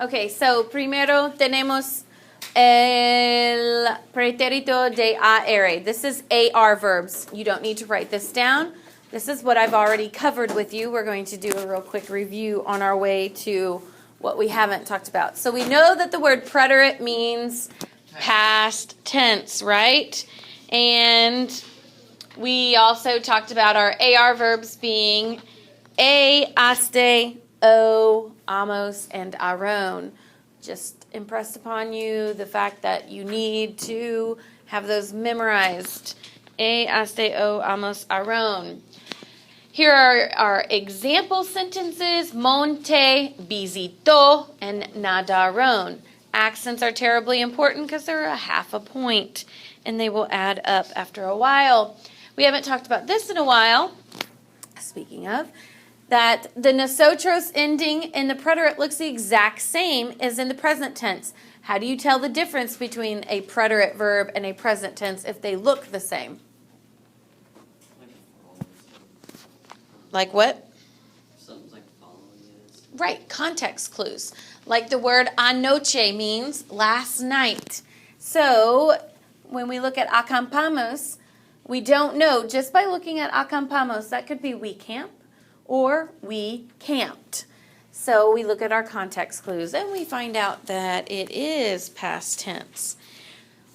Okay, so primero tenemos el pretérito de AR. This is AR verbs. You don't need to write this down. This is what I've already covered with you. We're going to do a real quick review on our way to what we haven't talked about. So we know that the word preterite means past tense, right? And we also talked about our AR verbs being haste, o, amos, and aron. Just impressed upon you the fact that you need to have those memorized. Haste, o, amos, aron. Here are our example sentences. Monte, visitó, and nadaron. Accents are terribly important because they're a half a point, and they will add up after a while. We haven't talked about this in a while, speaking of, that the nosotros ending in the preterite looks the exact same as in the present tense. How do you tell the difference between a preterite verb and a present tense if they look the same? Like what? Something's like following it. Right, context clues. Like the word anoche means last night. So when we look at acampamos, we don't know, just by looking at acampamos, that could be we camp or we camped. So we look at our context clues and we find out that it is past tense.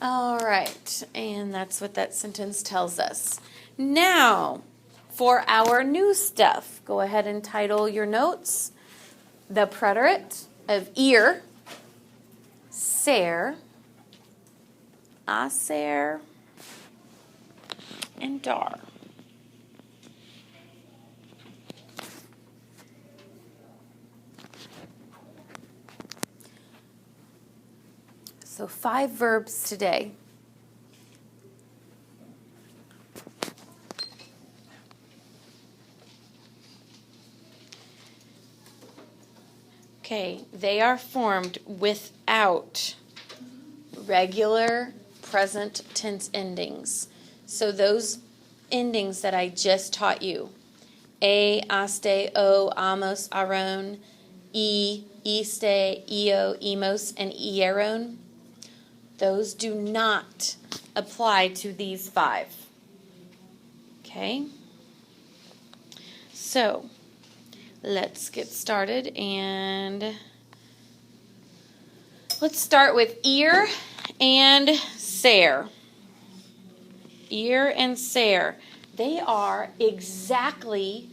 All right, and that's what that sentence tells us. Now, for our new stuff, go ahead and title your notes. The preterite of ear, ser, aser, and dar. So 5 verbs today. Okay, they are formed without regular present tense endings. So those endings that I just taught you, haste, o, amos, aron, iste, eo, emos, and ieron, those do not apply to these 5. Okay? So, let's get started, and let's start with ear and ser. Ear and ser. They are exactly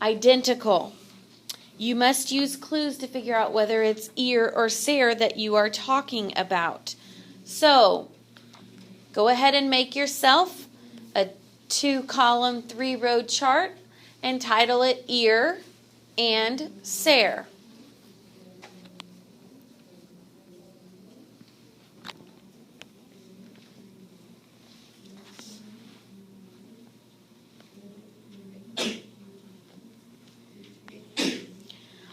identical. You must use clues to figure out whether it's ear or ser that you are talking about. So, go ahead and make yourself a 2-column, 3-row chart and title it ear and ser.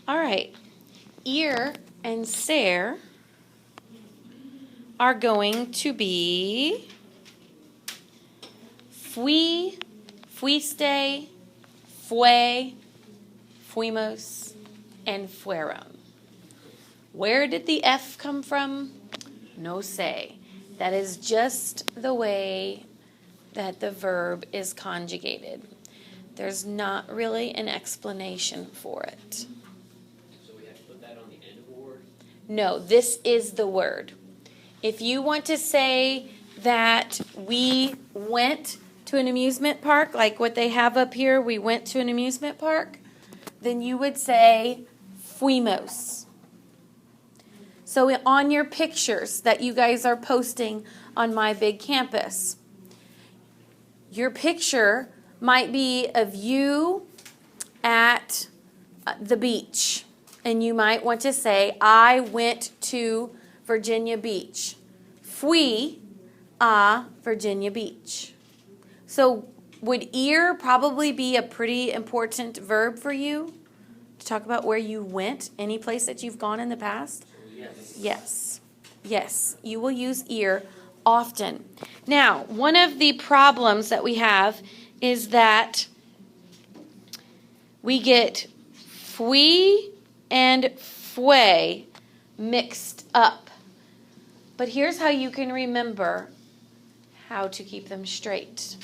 All right, ear and ser are going to be fui, fuiste, fue, fuimos, and fueron. Where did the F come from? No sé. That is just the way that the verb is conjugated. There's not really an explanation for it. So we have to put that on the end of a word? No, this is the word. If you want to say that we went to an amusement park, like what they have up here, we went to an amusement park, then you would say fuimos. So on your pictures that you guys are posting on My Big Campus, your picture might be of you at the beach. And you might want to say, I went to Virginia Beach. Fui a Virginia Beach. So would ear probably be a pretty important verb for you to talk about where you went, any place that you've gone in the past? Yes. Yes. Yes, you will use ear often. Now, one of the problems that we have is that we get fui and fue mixed up. But here's how you can remember how to keep them straight.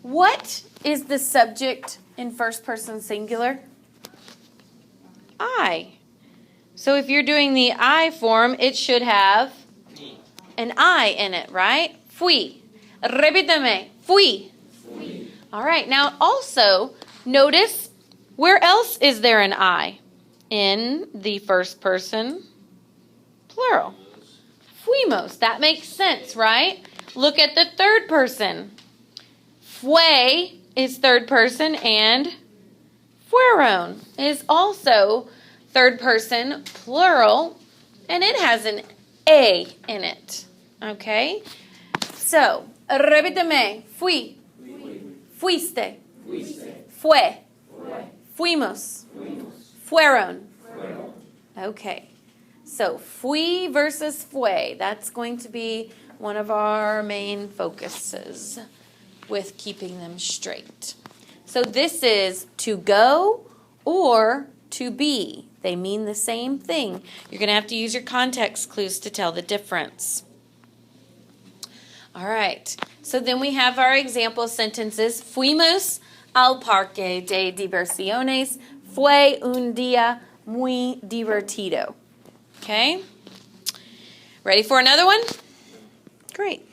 What is the subject in first person singular? I. So if you're doing the I form, it should have an I in it, right? Fui. Repítame. Fui. All right. Now also notice, where else is there an I? In the first person plural. Fuimos. That makes sense, right? Look at the third person. Fue is third person, and fueron is also third person plural, and it has an A in it. Okay? So, repíteme. Fui. Fuiste. Fue. Fuimos. Fueron. Okay. So, fui versus fue. That's going to be one of our main focuses with keeping them straight. So, this is to go or to be. They mean the same thing. You're going to have to use your context clues to tell the difference. All right. So then we have our example sentences. Fuimos al parque de diversiones. Fue un día muy divertido. Okay? Ready for another one? Great.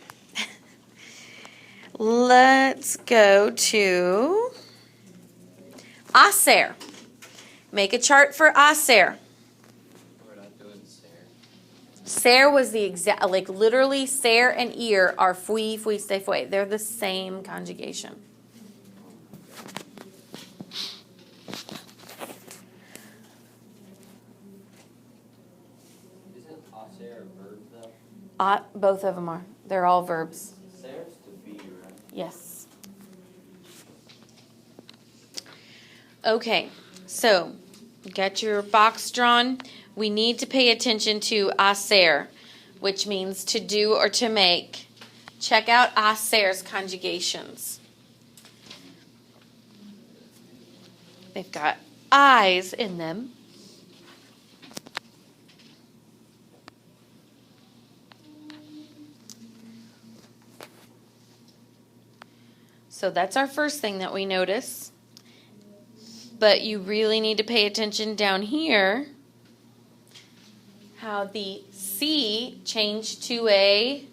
Let's go to hacer. Make a chart for hacer. We're not doing ser. Ser was the exact, like literally ser and ir are fui, fuiste, fue. They're the same conjugation. Isn't hacer a verb though? Both of them are. They're all verbs. Ser's to be, right? Yes. Okay, so got your box drawn. We need to pay attention to hacer, which means to do or to make. Check out hacer's conjugations. They've got I's in them. So that's our first thing that we notice. But you really need to pay attention down here how the C changed to a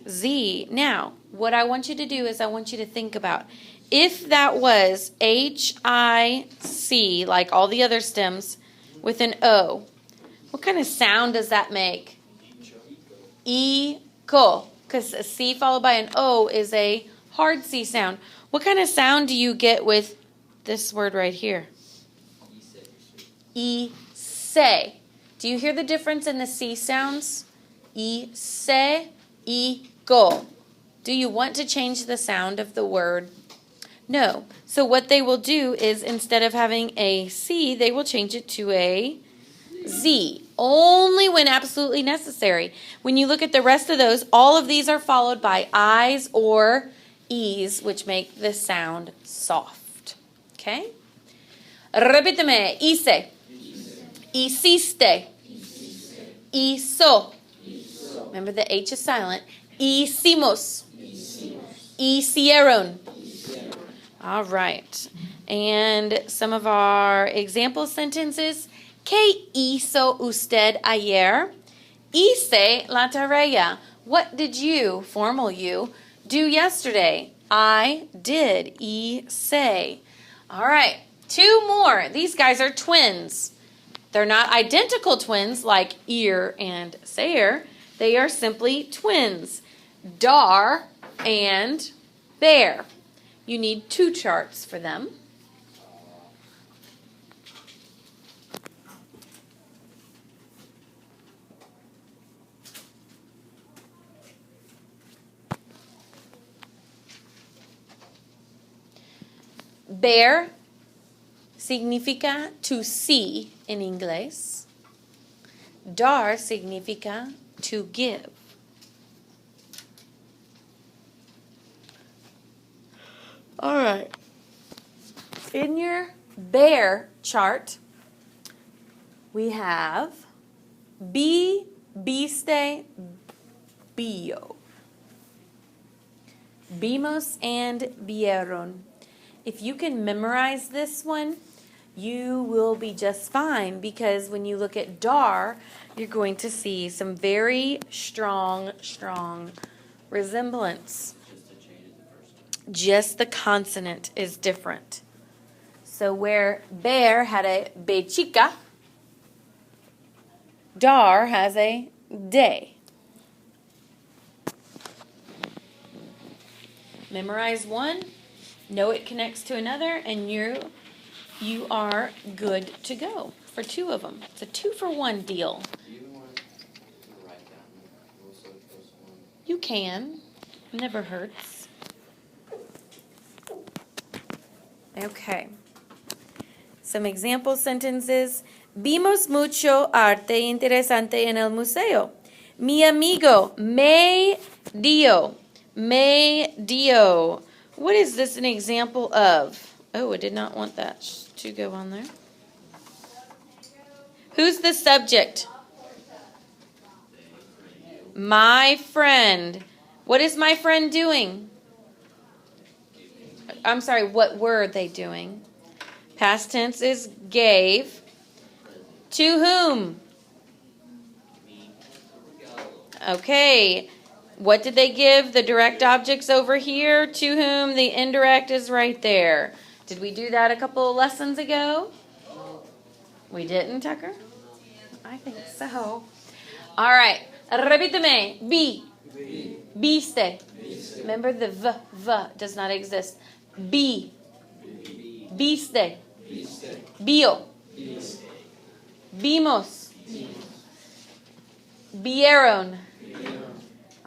Z. Now, what I want you to do is I want you to think about if that was H-I-C, like all the other stems, with an O, what kind of sound does that make? E-co. Because a C followed by an O is a hard C sound. What kind of sound do you get with this word right here? E-se. Do you hear the difference in the C sounds? E-se, e-go. Do you want to change the sound of the word? No. So what they will do is instead of having a C, they will change it to a Z. Only when absolutely necessary. When you look at the rest of those, all of these are followed by I's or E's, which make the sound soft. Okay? Repíteme. Hice. Hiciste. Hizo. Remember the H is silent. Hicimos. Hicieron. All right. And some of our example sentences. ¿Qué hizo usted ayer? Hice la tarea. What did you, formal you, do yesterday? I did. Hice. All right. Two more. These guys are twins. They're not identical twins like ear and ser. They are simply twins. Dar and bear. You need two charts for them. Bear significa to see in inglés. Dar significa to give. All right. In your bear chart, we have Vi, viste, vio. Vimos and vieron. If you can memorize this one, you will be just fine, because when you look at dar, you're going to see some very strong resemblance. Just to change it the first time. Just the consonant is different. So where bear had a be chica, dar has a de. Memorize one, know it connects to another, and you are good to go for two of them. It's a 2-for-1 deal. Do you want to write down the rules of the first one? You can. Never hurts. Okay. Some example sentences. Vimos mucho arte interesante en el museo. Mi amigo me dio. Me dio. What is this an example of? Oh, I did not want that to go on there. Who's the subject? My friend. What is my friend doing? I'm sorry, what were they doing? Past tense is gave. To whom? Okay. What did they give? The direct objects over here. To whom? The indirect is right there. Did we do that a couple of lessons ago? We didn't, Tucker? I think so. All right. Repíteme. Vi. Viste. Remember the v does not exist. Vi. Viste. Vio. Vimos. Vieron.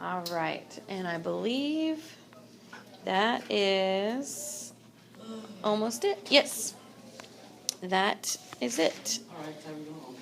All right, and I believe that is almost it. Yes, that is it. All right, time to go home.